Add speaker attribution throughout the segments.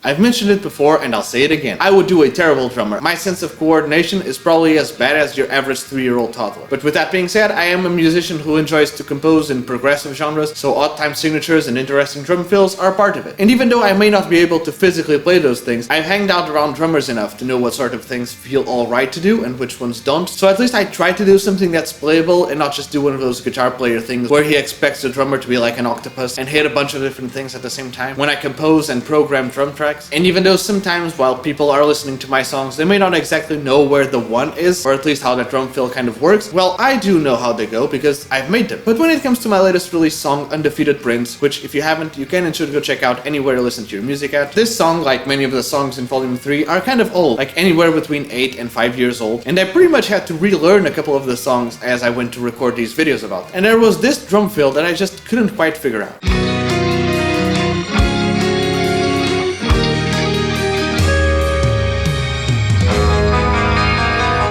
Speaker 1: I've mentioned it before and I'll say it again. I would do a terrible drummer. My sense of coordination is probably as bad as your average 3-year-old toddler. But with that being said, I am a musician who enjoys to compose in progressive genres, so odd time signatures and interesting drum fills are part of it. And even though I may not be able to physically play those things, I've hanged out around drummers enough to know what sort of things feel alright to do and which ones don't. So at least I try to do something that's playable and not just do one of those guitar player things where he expects the drummer to be like an octopus and hit a bunch of different things at the same time when I compose and program drum tracks. And even though sometimes while people are listening to my songs, they may not exactly know where the one is, or at least how that drum fill kind of works, well, I do know how they go because I've made them. But when it comes to my latest release song, Undefeated Prince, which if you haven't, you can and should go check out anywhere you listen to your music at. This song, like many of the songs in Volume 3, are kind of old, like anywhere between 8 and 5 years old, and I pretty much had to relearn a couple of the songs as I went to record these videos about them. And there was this drum fill that I just couldn't quite figure out.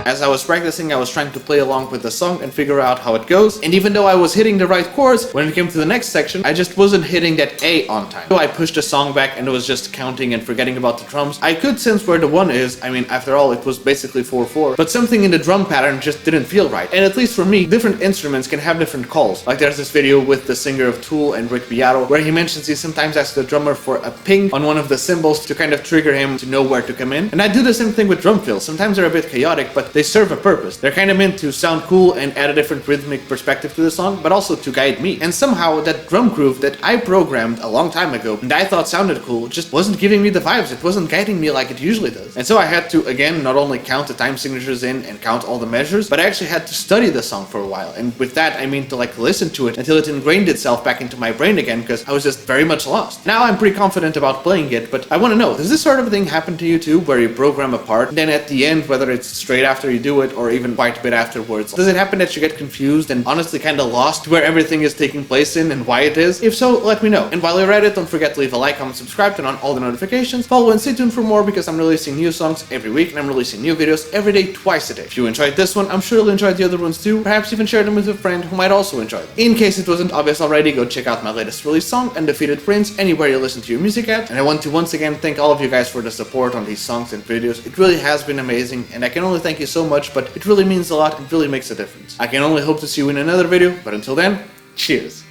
Speaker 1: As I was practicing, I was trying to play along with the song and figure out how it goes, and even though I was hitting the right chords, when it came to the next section, I just wasn't hitting that A on time. So I pushed the song back and it was just counting and forgetting about the drums. I could sense where the 1 is, I mean, after all, it was basically 4/4, but something in the drum pattern just didn't feel right. And at least for me, different instruments can have different calls. Like there's this video with the singer of Tool and Rick Beato, where he mentions he sometimes asks the drummer for a ping on one of the cymbals to kind of trigger him to know where to come in. And I do the same thing with drum fills. Sometimes they're a bit chaotic, but they serve a purpose. They're kind of meant to sound cool and add a different rhythmic perspective to the song, but also to guide me. And somehow that drum groove that I programmed a long time ago and I thought sounded cool just wasn't giving me the vibes. It wasn't guiding me like it usually does. And so I had to, again, not only count the time signatures in and count all the measures, but I actually had to study the song for a while. And with that, I mean to like listen to it until it ingrained itself back into my brain again, because I was just very much lost. Now I'm pretty confident about playing it, but I want to know, does this sort of thing happen to you too, where you program a part, and then at the end, whether it's straight after you do it or even quite a bit afterwards, does it happen that you get confused and honestly kind of lost where everything is taking place in and why it is? If so, let me know. And while you're at it, don't forget to leave a like, comment, subscribe, turn on all the notifications, follow and stay tuned for more because I'm releasing new songs every week and I'm releasing new videos every day, twice a day. If you enjoyed this one, I'm sure you'll enjoy the other ones too. Perhaps even share them with a friend who might also enjoy them. In case it wasn't obvious already, go check out my latest release song, Undefeated Prince, anywhere you listen to your music at. And I want to once again thank all of you guys for the support on these songs and videos. It really has been amazing and I can only thank you so much, but it really means a lot and really makes a difference. I can only hope to see you in another video, but until then, cheers!